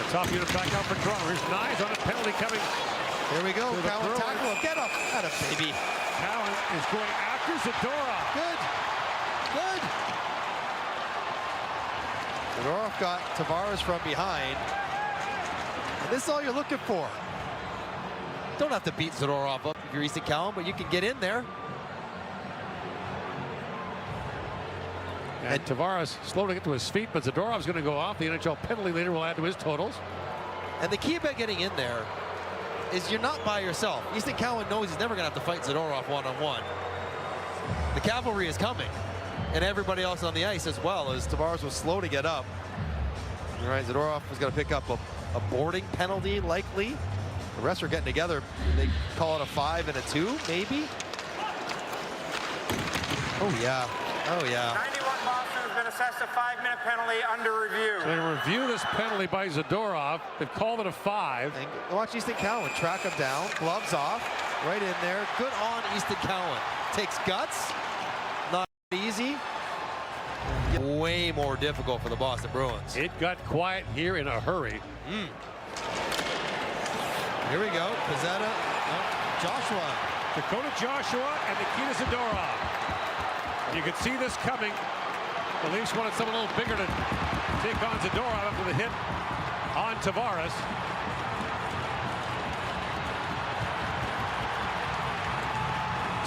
Top unit back out for Toronto. Here's Nyes on a penalty coming. Here we go. Cowan tackle. Get up. At a baby. Cowan is going after Zadorov. Good. Good. Zadorov got Tavares from behind. And this is all you're looking for. Don't have to beat Zadorov up if you're Easton Cowan, but you can get in there. And Tavares slow to get to his feet, but Zadorov's going to go off. The NHL penalty leader will add to his totals. And the key about getting in there is you're not by yourself. Easton Cowan knows he's never going to have to fight Zadorov one-on-one. The cavalry is coming, and everybody else on the ice as well, as Tavares was slow to get up. All right, Zadorov is going to pick up a boarding penalty, likely. The rest are getting together. They call it a 5 and a 2, maybe? Oh, yeah. Oh, yeah. 91 Boston has been assessed a 5-minute penalty under review. So they review this penalty by Zadorov. They've called it a 5. And watch Easton Cowan track him down. Gloves off. Right in there. Good on Easton Cowan. Takes guts. Not easy. Way more difficult for the Boston Bruins. It got quiet here in a hurry. Here we go. Pizzetta. Joshua. Dakota Joshua and Nikita Zadorov. You could see this coming. The Leafs wanted someone a little bigger to take on Zadorov after the hit on Tavares.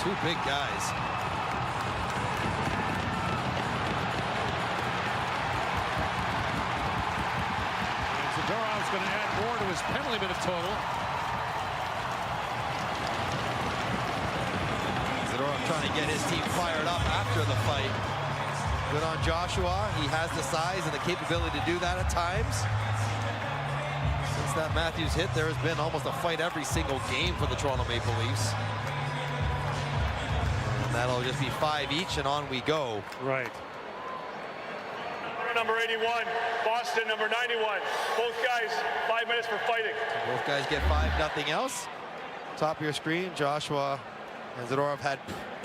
Two big guys. And Zadorov's going to add more to his penalty minute total. Zadorov trying to get his team fired up after the fight. Good on Joshua. He has the size and the capability to do that at times. Since that Matthews hit, there has been almost a fight every single game for the Toronto Maple Leafs. And that'll just be 5 each, and on we go. Right. Number 81, Boston, number 91. Both guys, 5 minutes for fighting. Both guys get 5, nothing else. Top of your screen, Joshua and Zadorov had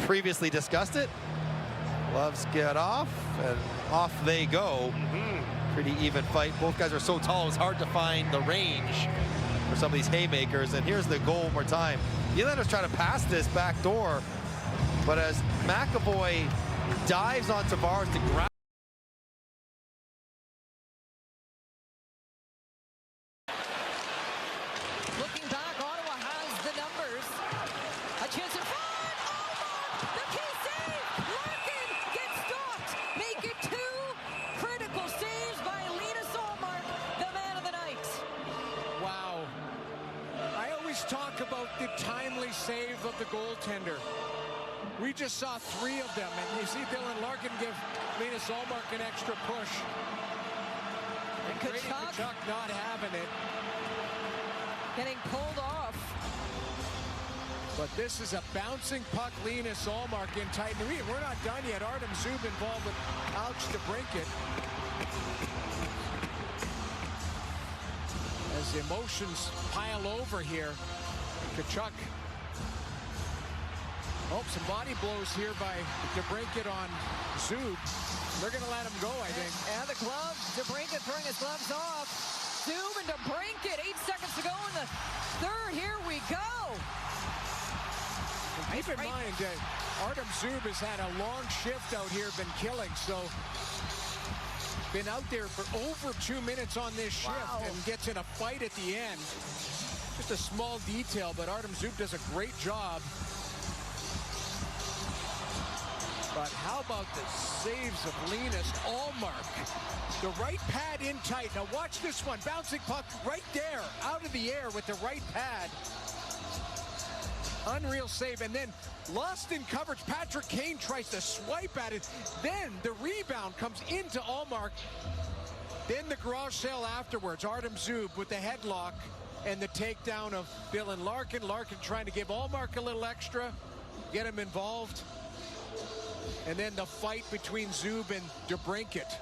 previously discussed it. Gloves get off, and off they go. Pretty even fight. Both guys are so tall, it's hard to find the range for some of these haymakers. And here's the goal one more time. Nylander's trying to pass this back door, but as McAvoy dives on Tavares to grab. Looking back, Ottawa has the numbers. A chance in front. Oh, the key save. Larkin gets stopped. Make it 2 critical saves by Linus Ullmark, the man of the night. Wow. I always talk about the timely save of the goaltender. We just saw 3 of them, and you see Dylan Larkin give Linus Ullmark an extra push. And Kachuk not having it. Getting pulled off. But this is a bouncing puck. Linus Ullmark in tight. We're not done yet. Artem Zub involved with Alex DeBrincat. As the emotions pile over here, Kachuk. Oh, some body blows here by DeBrincat on Zub. They're going to let him go, I think. And the gloves. DeBrincat throwing his gloves off. Zub and DeBrincat. 8 seconds to go in the third. Here we go. Keep in mind, Artem Zub has had a long shift out here, been killing, so been out there for over 2 minutes on this shift and gets in a fight at the end. Just a small detail, but Artem Zub does a great job. But how about the saves of Linus Ullmark? The right pad in tight. Now watch this one. Bouncing puck right there, out of the air with the right pad. Unreal save, and then lost in coverage. Patrick Kane tries to swipe at it. Then the rebound comes into Ullmark. Then the garage sale afterwards. Artem Zub with the headlock and the takedown of Dylan Larkin. Larkin trying to give Ullmark a little extra, get him involved. And then the fight between Zub and DeBrincat.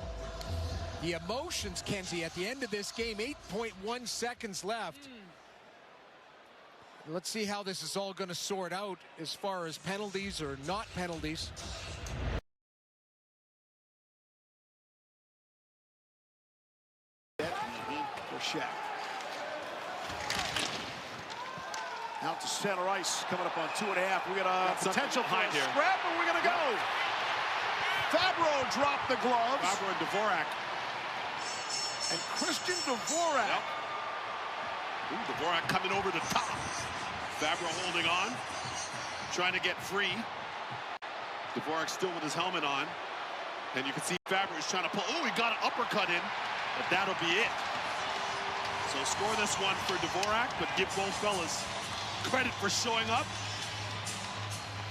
The emotions, Kenzie, at the end of this game, 8.1 seconds left. Let's see how this is all going to sort out as far as penalties or not penalties. For Shaq. Out to center ice, coming up on 2.5. We got a potential for a here. scrap, and we're going to go. Fabbro dropped the gloves. Fabbro and Dvorak. And Christian Dvorak. Yep. Ooh, Dvorak coming over the top. Fabbro holding on, trying to get free. Dvorak still with his helmet on. And you can see Fabbro is trying to pull. Oh, he got an uppercut in, but that'll be it. So score this one for Dvorak, but give both fellas credit for showing up.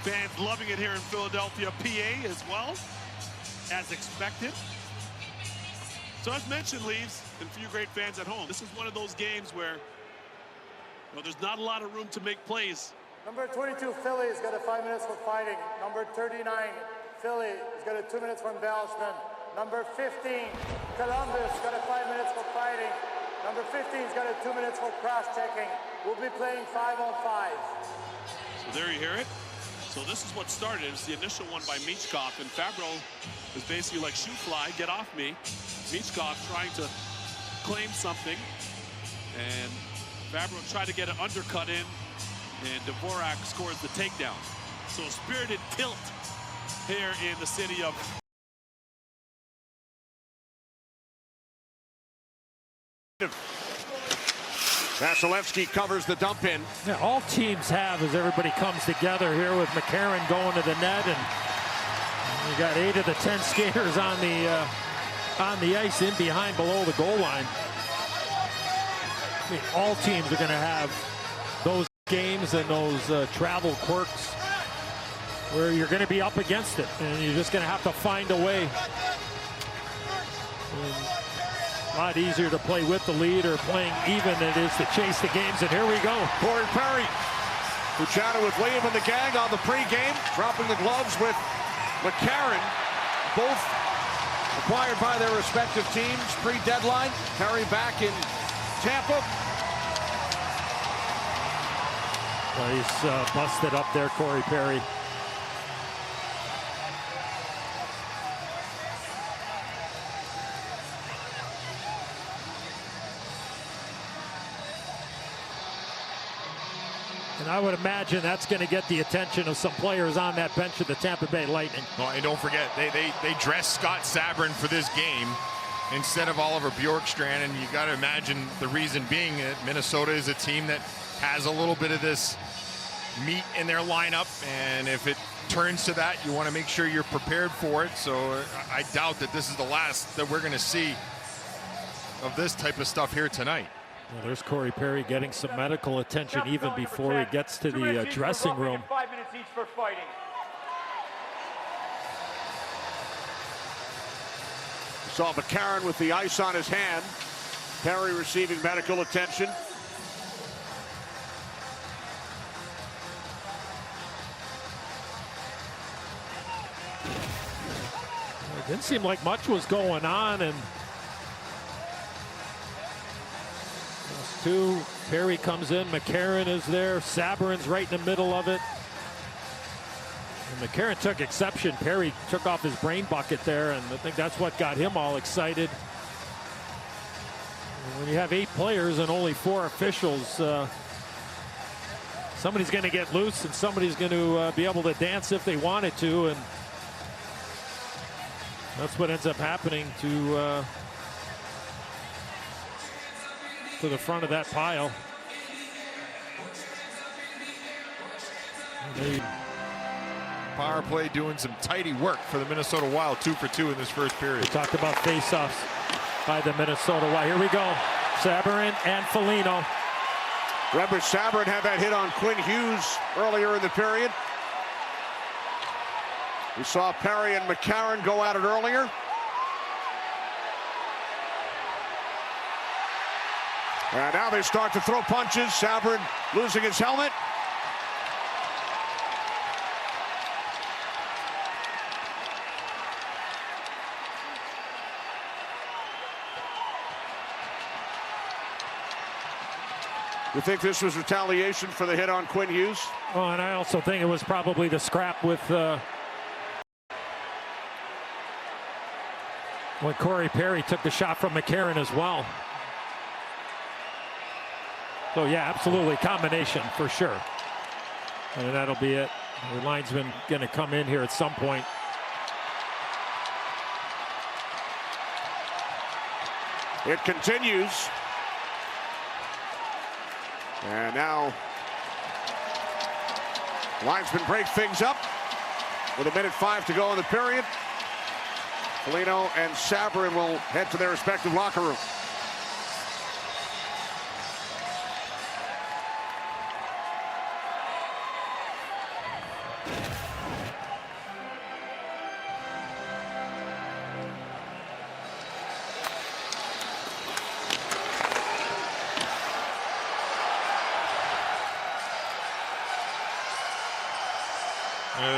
Fans loving it here in Philadelphia, PA as well, as expected. So as mentioned, Leaves, and for you great fans at home, this is one of those games where there's not a lot of room to make plays. Number 22, Philly, has got a 5 minutes for fighting. Number 39, Philly, has got a 2 minutes for embellishment. Number 15, Columbus, got a 5 minutes for fighting. Number 15's got a 2 minutes for cross-checking. We'll be playing 5-on-5. So there you hear it. So this is what started. It's the initial one by Michkov, and Fabbro is basically like, shoot fly, get off me. Michkov trying to claim something, and Fabbro tried to get an undercut in, and Dvorak scores the takedown. So a spirited tilt here in the city of Vasilevsky covers the dump in. Yeah, all teams have as everybody comes together here with McCarron going to the net, and you got 8 of the 10 skaters on the ice in behind below the goal line. I mean, all teams are going to have those games and those travel quirks where you're going to be up against it, and you're just going to have to find a way. And a lot easier to play with the lead or playing even than it is to chase the games, and here we go. Corey Perry, who chatted with Liam in the gang on the pregame, dropping the gloves with McCarron, both acquired by their respective teams pre-deadline. Perry back in Tampa. Well, he's busted up there, Corey Perry. And I would imagine that's going to get the attention of some players on that bench of the Tampa Bay Lightning. Well, and don't forget, they dressed Scott Sabourin for this game instead of Oliver Bjorkstrand, and you got to imagine the reason being that Minnesota is a team that has a little bit of this meat in their lineup, and if it turns to that, you want to make sure you're prepared for it. So I doubt that this is the last that we're going to see of this type of stuff here tonight. Well, there's Corey Perry getting some medical attention even before he gets to the dressing room. 5 minutes each for fighting. Saw McCarron with the ice on his hand. Perry receiving medical attention. It didn't seem like much was going on, and two. Perry comes in, McCarron is there, Sabourin's right in the middle of it. And McCarron took exception. Perry took off his brain bucket there, and I think that's what got him all excited. And when you have 8 players and only 4 officials, somebody's going to get loose and somebody's going to be able to dance if they wanted to, and that's what ends up happening to the front of that pile. Power play doing some tidy work for the Minnesota Wild, 2 for 2 in this first period. We talked about face-offs by the Minnesota Wild. Here we go. Sabourin and Foligno. Remember, Sabourin had that hit on Quinn Hughes earlier in the period. We saw Perry and McCarron go at it earlier. And now they start to throw punches. Sabourin losing his helmet. You think this was retaliation for the hit on Quinn Hughes? Oh, and I also think it was probably the scrap with when Corey Perry took the shot from McCarron as well. So yeah, absolutely combination for sure. And that'll be it. The linesman going to come in here at some point. It continues. And now linesman break things up with 1:05 to go in the period. Foligno and Sabourin will head to their respective locker room.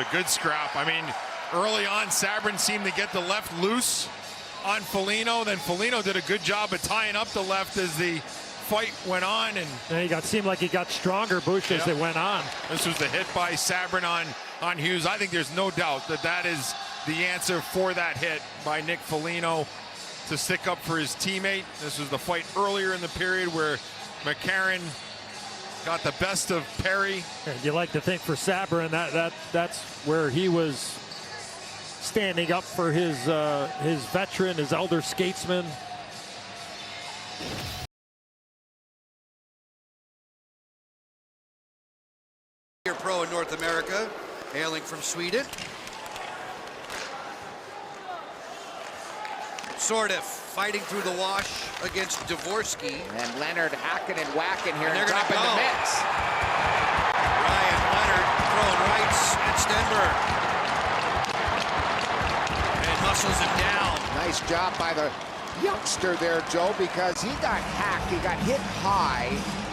Good scrap. I mean, early on, Sabourin seemed to get the left loose on Foligno. Then Foligno did a good job of tying up the left as the fight went on. And seemed like he got stronger, Bush, as it went on. This was the hit by Sabourin on Hughes. I think there's no doubt that that is the answer for that hit by Nick Foligno to stick up for his teammate. This was the fight earlier in the period where McCarron got the best of Perry. And you like to think for Sabourin that's where he was standing up for his veteran, his elder skatesman. Pro in North America, hailing from Sweden. Sort of fighting through the wash against Dvorak. And Leonard hacking and whacking here and and dropping the mix. Ryan Leonard throwing rights at Stenberg. And muscles him down. Nice job by the youngster there, Joe, because he got hacked. He got hit high,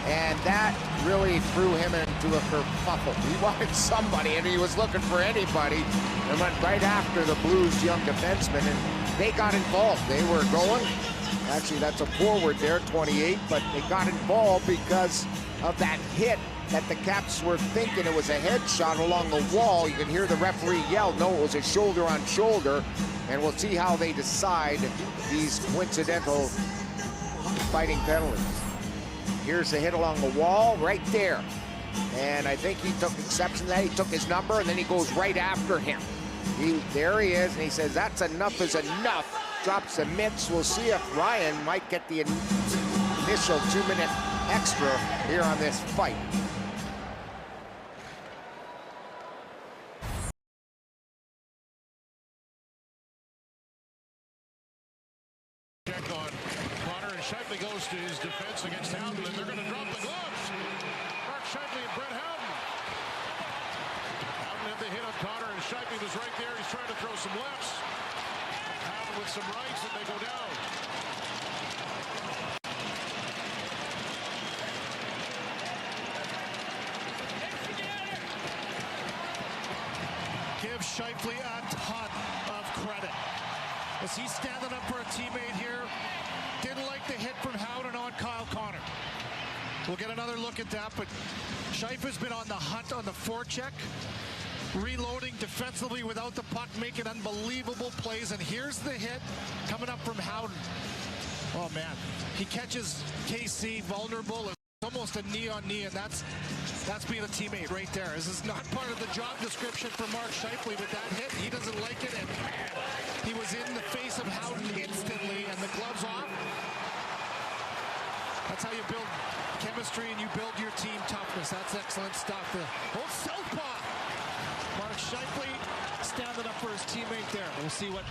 and that really threw him into a kerfuffle. He wanted somebody, and he was looking for anybody, and went right after the Blues' young defenseman, and they got involved. They were going. Actually, that's a forward there, 28, but they got involved because of that hit that the Caps were thinking it was a headshot along the wall. You can hear the referee yell, no, it was a shoulder on shoulder, and we'll see how they decide these coincidental fighting penalties. Here's the hit along the wall right there. And I think he took exception to that. He took his number, and then he goes right after him. There he is, and he says, that's enough is enough. Drops the mitts. We'll see if Ryan might get the initial 2-minute extra here on this fight. Check on Connor, and Scheifele goes to his defense against Howden, and they're going to drop the gloves. Mark Scheifele and Brett Howden. Howden had the hit on Connor, and Scheifele was right there. He's trying to throw some lefts. Howden with some rights, and they go down. Give Scheifele a ton of credit. As he's standing up for a teammate here. Didn't like the hit from Howden on Kyle Connor. We'll get another look at that, but Scheifele's been on the hunt on the forecheck, reloading defensively without the puck, making unbelievable plays, and here's the hit coming up from Howden. Oh man, he catches KC vulnerable. Almost a knee-on-knee, and that's being a teammate right there. This is not part of the job description for Mark Scheifele, but that hit, he doesn't like it, and he was in the face of Howden instantly, and the gloves off. That's how you build chemistry and you build your team toughness. That's excellent stuff. The old southpaw. Mark Scheifele standing up for his teammate there. We'll see what